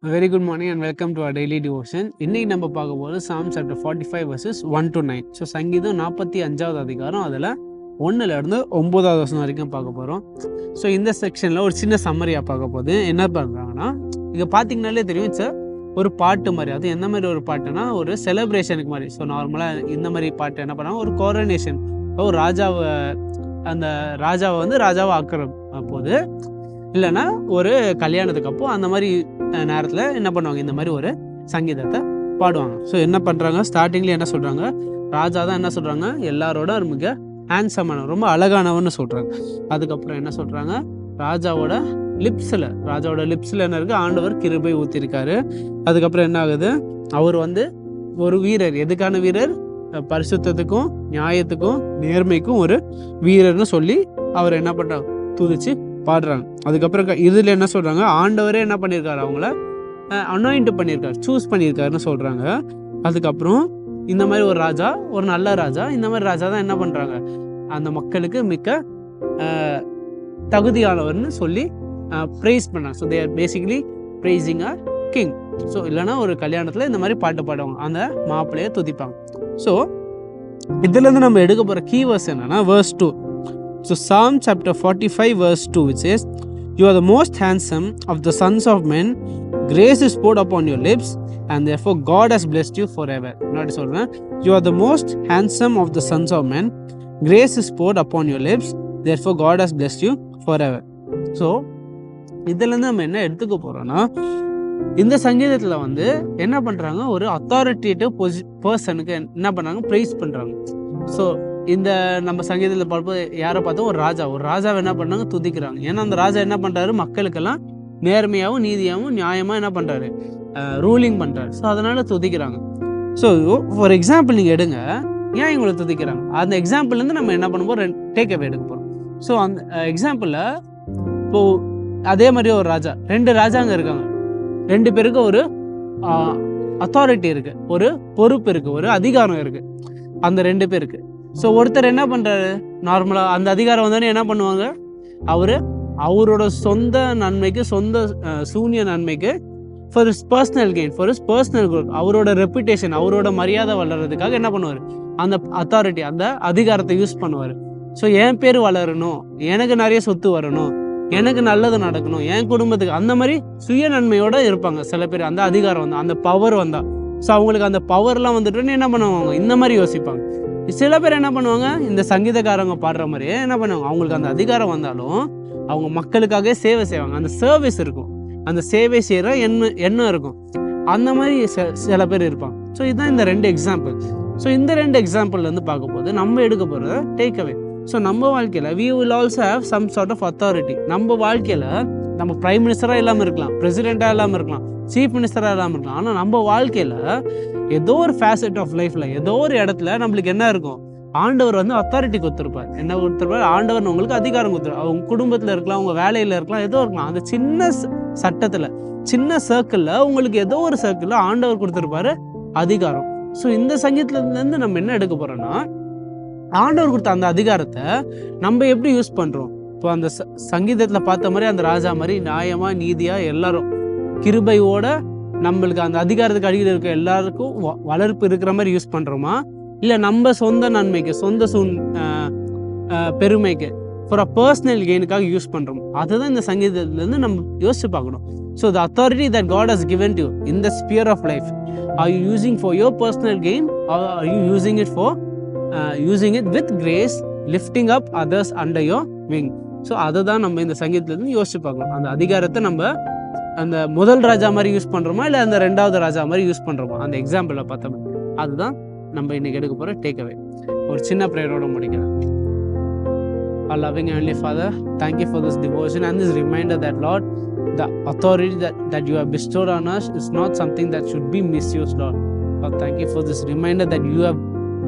Very good morning and welcome to our daily devotion. இன்னைக்கு நம்ம பார்க்க போகிறது Psalm chapter 45 verses 1 to 9. So சங்கீதம் 45வது அதிகாரம் அதில் 1லேருந்து 9வது வசனம் வரைக்கும் பார்க்க போகிறோம். ஸோ இந்த செக்ஷனில் ஒரு சின்ன சம்மரியாக பார்க்க போது என்ன பண்ணுறாங்கன்னா, இங்கே பார்த்தீங்கனாலே தெரியும் சார், ஒரு பாட்டு மாதிரி. அது எந்த மாதிரி ஒரு பாட்டுனா, ஒரு செலிப்ரேஷனுக்கு மாதிரி. ஸோ நார்மலாக இந்த மாதிரி பாட்டு என்ன பண்ணாங்க, ஒரு கோரனேஷன், ஒரு ராஜாவை, அந்த ராஜாவை வந்து ராஜாவை ஆக்குற போது, இல்லைன்னா ஒரு கல்யாணத்துக்கு அப்போ அந்த மாதிரி நேரத்தில் என்ன பண்ணுவாங்க, இந்த மாதிரி ஒரு சங்கீதத்தை பாடுவாங்க. ஸோ என்ன பண்ணுறாங்க, ஸ்டார்டிங்லேயே என்ன சொல்கிறாங்க, ராஜா தான் என்ன சொல்கிறாங்க, எல்லாரோட மிக ஹேண்ட்ஸமான, ரொம்ப அழகானவன்னு சொல்கிறாங்க. அதுக்கப்புறம் என்ன சொல்கிறாங்க, ராஜாவோட லிப்ஸில் என்ன இருக்குது, ஆண்டவர் கிருபை ஊற்றிருக்காரு. அதுக்கப்புறம் என்ன ஆகுது, அவர் வந்து ஒரு வீரர். எதுக்கான வீரர்? பரிசுத்தத்துக்கும் நியாயத்துக்கும் நேர்மைக்கும் ஒரு வீரர்னு சொல்லி அவர் என்ன பண்ணுறாங்க, துதிச்சு பாடுறாங்க. அதுக்கப்புறம் இதில் என்ன சொல்கிறாங்க, ஆண்டவரே என்ன பண்ணியிருக்காரு, அவங்கள அனாயிண்ட் பண்ணியிருக்காரு, சூஸ் பண்ணியிருக்காருன்னு சொல்கிறாங்க. அதுக்கப்புறம் இந்த மாதிரி ஒரு ராஜா, ஒரு நல்ல ராஜா, இந்த மாதிரி ராஜா தான் என்ன பண்ணுறாங்க, அந்த மக்களுக்கு மிக்க தகுதியானவர்னு சொல்லி ப்ரைஸ் பண்ணாங்க. So they are basically pricing a king. So இல்லைனா ஒரு கல்யாணத்தில் இந்த மாதிரி பாட்டு பாடுவாங்க, அந்த மாப்பிள்ளையை துதிப்பாங்க. ஸோ இதுலேருந்து நம்ம எடுக்க போகிற கீவேர்ஸ் என்னன்னா, verse 2. So Psalm chapter 45 verse 2, which says, "You are the most handsome of the sons of men. Grace is poured upon your lips, and therefore God has blessed you forever." Not சொல்றேன், you are the most handsome of the sons of men. Grace is poured upon your lips, therefore God has blessed you forever. So இதிலேருந்து நம்ம என்ன எடுத்துக்க போகிறோன்னா, இந்த சங்கீதத்தில் வந்து என்ன பண்ணுறாங்க, ஒரு அத்தாரிட்டேட்டிவ் பர்சனுக்கு என்ன பண்ணுறாங்க, ப்ரைஸ் பண்ணுறாங்க. ஸோ இந்த நம்ம சங்கீதத்தில் பார்ப்போம், யாரை பார்த்தோம், ஒரு ராஜாவை என்ன பண்ணாங்க, துதிக்கிறாங்க. ஏன்னா அந்த ராஜா என்ன பண்ணுறாரு, மக்களுக்கெல்லாம் நேர்மையாகவும் நீதியாகவும் நியாயமாக என்ன பண்ணுறாரு, ரூலிங் பண்ணுறாரு. ஸோ அதனால் துதிக்கிறாங்க. ஸோ ஃபார் எக்ஸாம்பிள் நீங்கள் எடுங்க, ஏன் இவங்களை துதிக்கிறாங்க, அந்த எக்ஸாம்பிள்லேருந்து நம்ம என்ன பண்ண போகிறோம், டேக் அவே எடுக்க போகிறோம். ஸோ அந்த எக்ஸாம்பிளில் இப்போது அதே மாதிரி ஒரு ராஜா, 2 ராஜாங்க இருக்காங்க, 2 பேருக்கு ஒரு அத்தாரிட்டி இருக்குது, ஒரு பொறுப்பு இருக்குது, ஒரு அதிகாரம் இருக்குது அந்த 2 பேருக்கு. ஸோ ஒருத்தர் என்ன பண்ணுறாரு, நார்மலாக அந்த அதிகாரம் வந்தோடனே என்ன பண்ணுவாங்க, அவரோட சொந்த நன்மைக்கு, சொந்த சூன்ய நன்மைக்கு, for is personal gain, for is personal growth, அவரோட ரெப்புடேஷன், அவரோட மரியாதை வளர்கிறதுக்காக என்ன பண்ணுவார், அந்த அத்தாரிட்டி, அந்த அதிகாரத்தை யூஸ் பண்ணுவார். ஸோ என் பேர் வளரணும், எனக்கு நிறைய சொத்து வரணும், எனக்கு நல்லது நடக்கணும், என் குடும்பத்துக்கு, அந்த மாதிரி சுய நன்மையோடு இருப்பாங்க சில பேர். அந்த அதிகாரம் வந்தால், அந்த பவர் வந்தால், ஸோ அவங்களுக்கு அந்த பவர்லாம் வந்துட்டுன்னு என்ன பண்ணுவாங்க, இந்த மாதிரி யோசிப்பாங்க. சில பேர் என்ன பண்ணுவாங்க, இந்த சங்கீதக்காரங்க பாடுற மாதிரியே என்ன பண்ணுவாங்க, அவங்களுக்கு அந்த அதிகாரம் வந்தாலும் அவங்க மக்களுக்காக சேவை செய்வாங்க, அந்த சர்வீஸ் இருக்கும், அந்த சேவை செய்கிற எண்ணம் இருக்கும். அந்த மாதிரி சில பேர் இருப்பாங்க. ஸோ இதுதான் இந்த 2 எக்ஸாம்பிள். ஸோ இந்த 2 எக்ஸாம்பிள்லேருந்து பார்க்க போது நம்ம எடுக்க போகிறத டேக் அவே. ஸோ நம்ம வாழ்க்கையில் we will also have some sort of authority. நம்ம வாழ்க்கையில் நம்ம பிரைம் மினிஸ்டராக இல்லாமல் இருக்கலாம், பிரசிடெண்ட்டாக இல்லாமல் இருக்கலாம், சீஃப் மினிஸ்டராக இல்லாமல் இருக்கலாம். ஆனால் நம்ம வாழ்க்கையில் ஏதோ ஒரு ஃபேசட் ஆஃப் லைஃப்பில், ஏதோ ஒரு இடத்துல நம்மளுக்கு என்ன இருக்கும், ஆண்டவர் வந்து அத்தாரிட்டி கொடுத்துருப்பார். என்ன கொடுத்துருப்பார், ஆண்டவர் உங்களுக்கு அதிகாரம் கொடுத்துருப்பார். அவங்க குடும்பத்தில் இருக்கலாம், அவங்க வேலையில் இருக்கலாம், ஏதோ இருக்கலாம். அந்த சின்ன சட்டத்தில், சின்ன சர்க்கிளில், உங்களுக்கு ஏதோ ஒரு சர்க்கிளில் ஆண்டவர் கொடுத்துருப்பாரு அதிகாரம். ஸோ இந்த சங்கீதத்துலேருந்து நம்ம என்ன எடுக்க போகிறோன்னா, ஆண்டவர் கொடுத்த அந்த அதிகாரத்தை நம்ம எப்படி யூஸ் பண்ணுறோம். இப்போ அந்த சங்கீதத்தில் பார்த்த மாதிரி அந்த ராஜா மாதிரி நியாயமாக நீதியாக எல்லாரும் கிருபையோட நம்மளுக்கு அந்த அதிகாரத்துக்கு அடியில் இருக்க எல்லாருக்கும் வளர்ப்பு இருக்கிற மாதிரி யூஸ் பண்ணுறோமா, இல்லை நம்ம சொந்த நன்மைக்கு, சொந்த பெருமைக்கு, ஃபார் அ பர்சனல் கெயினுக்காக யூஸ் பண்ணுறோம். அதுதான் இந்த சங்கீதத்துலேருந்து நம்ம யோசிச்சு பார்க்கணும். So the authority that God has given to you in the sphere of life, are you using for your personal gain, or are you using it with grace, lifting up others under your wing? So அதை தான் நம்ம இந்த சங்கீதத்துலேருந்து யோசிச்சு பார்க்கணும். அந்த அதிகாரத்தை நம்ம அந்த முதல் ராஜா மாதிரி யூஸ் பண்ணுறோமா, இல்லை அந்த 2வது ராஜா மாதிரி யூஸ் பண்ணுறோமா, அந்த எக்ஸாம்பிளில் பார்த்தோம். அதுதான் நம்ம இன்னைக்கு எடுக்க போகிற டேக் அவே. ஒரு சின்ன ப்ரேயரோட முடிக்கிறேன். Our loving Heavenly Father, thank you for this devotion and this reminder that, Lord, the authority that you have bestowed on us is not something that should be misused, Lord. Lord, thank you for this reminder that you have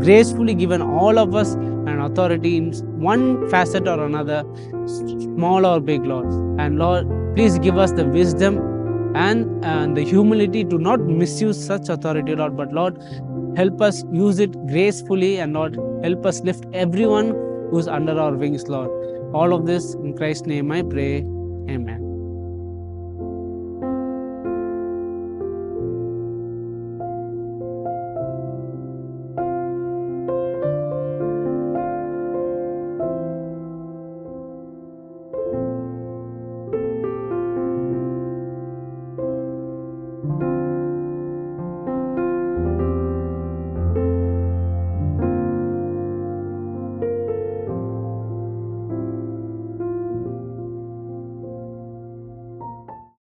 gracefully given all of us an authority in one facet or another, small or big, Lord. And Lord, please give us the wisdom and the humility to not misuse such authority, Lord. But Lord, help us use it gracefully, and Lord, help us lift everyone who's under our wings, Lord. All of this in Christ's name I pray. Amen.